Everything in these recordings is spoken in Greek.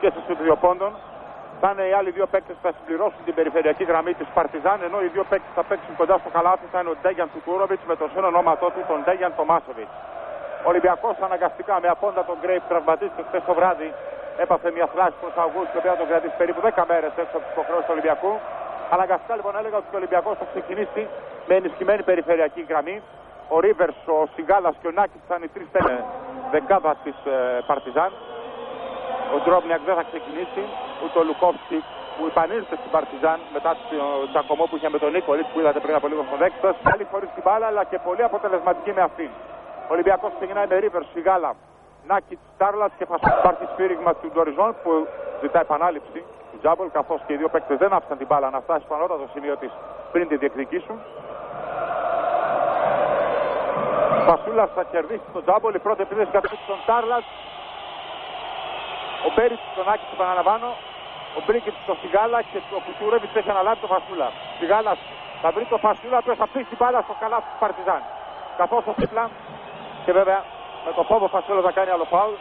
σχέσεις των 2 πόντων. Θα είναι οι άλλοι 2 παίκτες που θα συμπληρώσουν την περιφερειακή γραμμή της Παρτιζάν, ενώ οι 2 παίκτες που θα παίξουν κοντά στο καλάθι θα είναι ο Ντέγιαν Τσουκούροβιτς με το συνονόματό του τον Ντέγιαν Τομάσεβιτς. Ο Ολυμπιακός αναγκαστικά με απόντα τον Γκρέι που τραυματίστηκε χθες το βράδυ έπαθε μια θλάση προς Αυγούστου, η οποία τον κρατήσει περίπου 10 μέρες έξω από τις υποχρεώσεις του Ολυμπιακού. Αναγκαστικά λοιπόν έλεγα ότι ο Ολυμπιακός θα ξεκινήσει με ενισχυμένη περιφερειακή γραμμή. Ο Ρίβερς, ο Σιγκάλας και ο Νάκης θα είναι οι 3 δεκάδα της Παρτιζάν. Ο Ντρόμπνιακ δεν θα ξεκινήσει, ούτε ο Λουκόφσκι που επανήλθε στην Παρτιζάν μετά τον τσακωμό που είχε με τον Νίκολιτ που είδατε πριν από λίγο στον Δέξτας. Πάλι χωρίς την μπάλα αλλά και πολύ αποτελεσματική με αυτήν. Ο Ολυμπιακός ξεκινάει με Ρίβερς, Σιγάλα, Νάκιτς, Τάρλατς και υπάρχει σφύριγμα του Ντοριζόν που ζητά επανάληψη του Τζάμπολ, καθώς και οι 2 παίκτες δεν άφησαν την μπάλα να φτάσει στο ανώτατο σημείο της πριν τη διεκδικήσουν. Πασούλας θα κερδίσει τον Τζάμπολ, η πρώτη επίθεση κατά τον Τάρλατς. Ο Μπέριτς στον Άκη, επαναλαμβάνω. Ο Μπρίκετς στο Σιγάλα και ο Κουτούρεβιτς έχει αναλάβει το Φασούλα. Σιγάλας θα βρει το Φασούλα που θα πείσει την μπάλα στο καλάθι του Παρτιζάν. Καθώς ο Φίπλα και βέβαια με το φόβο Φασούλα θα κάνει άλλο φάουλ.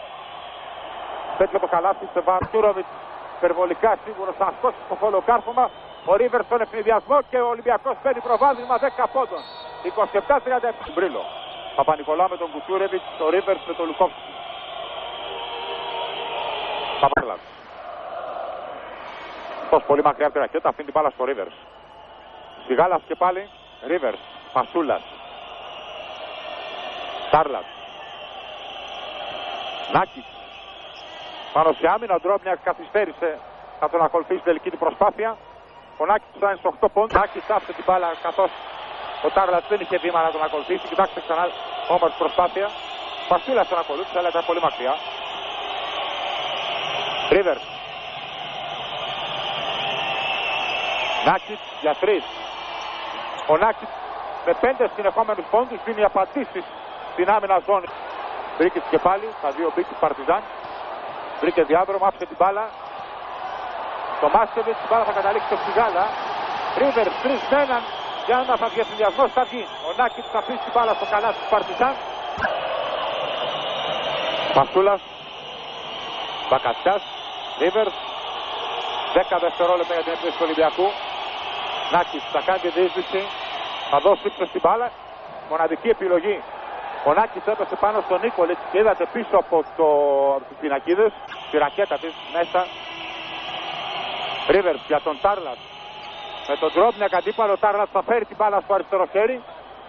Πέτυχε το καλάθι σε Κουτούρεβιτς υπερβολικά σίγουρος να σκώσει στο φόλο κάρφωμα. Ο Ρίβερς στον ευνηδιασμό και ο Ολυμπιακός παίρνει προβάδισμα 10 πόντων. 27-37 Μπρίλο. Παπα-Νικολάου με τον Κουτούρεβιτς, ο Ρίβερς με τον Λουκόφσκι. Παπαρλάς. Τόσο πολύ μακριά από τη ρακέτα, αφήνει την μπάλα στο Ρίβερς. Σιγάλας και πάλι, Ρίβερς, Πασούλας. Τάρλατς. Νάκης. Πάνω σε άμυνα, ο Ντρόμπνιακ καθυστέρησε να τον ακολουθήσει στην τελική την προσπάθεια. Ο Νάκης φτάνει στους 8 πόντους. Νάκης άφησε την μπάλα καθώς ο Τάρλατς δεν είχε βήμα να τον ακολουθήσει. Κοιτάξτε ξανά όμως προσπάθεια. Πασούλας τον ακολούθησε, αλλά ήταν πολύ μακριά. Ρίβερς. Νάκης για 3. Ο Νάκης με 5 συνεχόμενους πόντους δίνει απαντήσεις στην άμυνα ζώνη. Βρήκε και πάλι, τα 2 μπήκε Παρτιζάν. Βρήκε διάδρομο, άφησε την μπάλα. Το Μάσεβιτς, την μπάλα θα καταλήξει στο Σιγάλα. Ρίβερς 3 με 1. Για να θα βγει συνδυασμός, θα βγει. Ο Νάκης θα πείσει την μπάλα στο καλάθι του Παρτιζάν. Πασούλας. Μπακατσιάς. Ρίβερς. 10 δευτερόλεπτα για την επίθεση του Ολυμπιακού. Νάκης θα κάνει τη διείσδυση. Θα δώσει ύψος στην μπάλα. Μοναδική επιλογή. Ο Νάκης έπεσε πάνω στον Νίκολιτς και είδατε πίσω από τις πινακίδες. Τη ρακέτα της μέσα. Ρίβερς για τον Τάρλατς. Με τον Ντρόμπνιακ αντίπαλο, Τάρλατς θα φέρει την μπάλα στο αριστερό χέρι.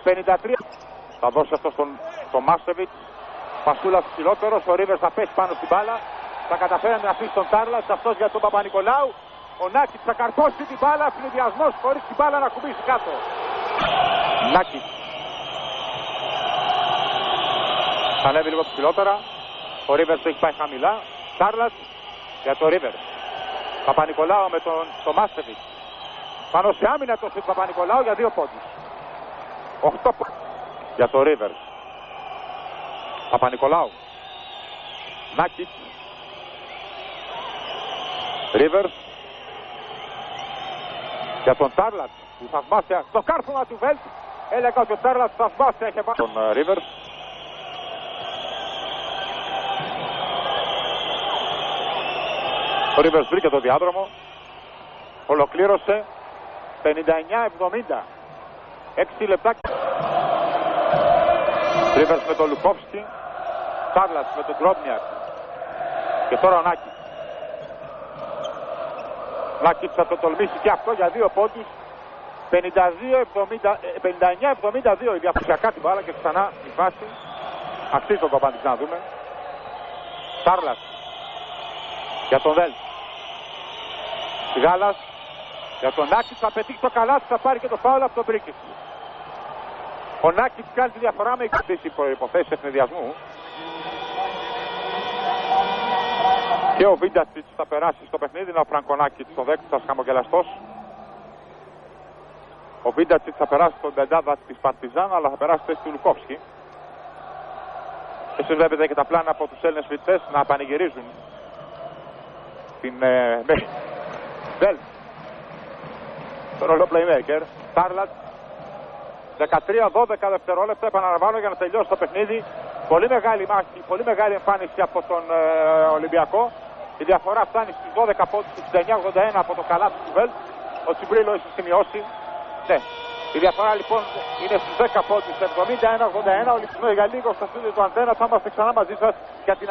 53. Θα δώσει αυτό στον Μάσεβιτς. Πασούλας ψηλότερος. Ο Ρίβερς θα πέσει πάνω στην μπάλα. Θα καταφέρει να αφήσει τον Τάρλατς. Αυτός για τον Παπα-Νικολάου. Ο Νάκης θα καρπώσει την μπάλα. Φλιδιασμός χωρίς την μπάλα να κουμπίσει κάτω. Νάκης. Θα ανέβει λίγο ψηλότερα. Ο Ρίβερς έχει πάει χαμηλά. Τάρλατς για τον Ρίβερς. Παπα-Νικολάου με τον Μάσεβιτς. Πάνω σε άμυνα το σουτ Παπα-Νικολάου για 2 πόντους. 8 πόντους για το Ρίβερς. Παπα-Νικολάου. Νάκης. Ρίβερς. Για τον Τάρλατς. Η θαυμάσια. Το κάρφωμα του Βέλτ. Έλεγα ότι ο Τάρλατς θαυμάσια είχε πάει. Τον Ρίβερς. Ο Ρίβερς βρήκε το διάδρομο. Ολοκλήρωσε. 59-70. 6 λεπτά. Ρίβερς με τον Λουκόφσκι. Τάρλατς με τον Ντρόμπνιακ. Και τώρα ο Νάκης. Νάκης θα το τολμήσει και αυτό για 2 πόντους. 59-72 η διαφορετικά την μπάλα και ξανά η φάση. Αυτή το κομμάτι να δούμε. Τάρλατς. Για τον Δέλ. Σιγάλας. Για τον Νάκης θα πετύχει το καλάθι, θα πάρει και το φάουλ από τον Μπρίκετς. Ο Νάκης κάνει τη διαφορά με 20 προϋποθέσεις ευνηδιασμού. Και ο Βίντατσιτς θα περάσει στο παιχνίδι, είναι ο Φραγκονάκης στο δέκτης χαμογελαστός. Ο Βίντατσιτς θα περάσει στον πεντάδα της Παρτιζάν, αλλά θα περάσει θέση του Λουκόφσκι. Εσείς βλέπετε και τα πλάνα από τους Έλληνες φοιτητές να πανηγυρίζουν την Βέλ. Το ρολό playmaker. Τάρλατς. 13-12 δευτερόλεπτα, επαναλαμβάνω για να τελειώσει το παιχνίδι. Πολύ μεγάλη μάχη, πολύ μεγάλη εμφάνιση από τον Ολυμπιακό. Η διαφορά φτάνει στους 12 πόντους, στους 69-81 από το καλάθι του Βέλτ. Ο Τσιμπρίλο έχει σημειώσει. Ναι. Η διαφορά λοιπόν είναι στους 10 πόντους, 71-81. Ο Λυψινό για λίγο στο στούντιο του Αντένα. Θα είμαστε ξανά μαζί σας για την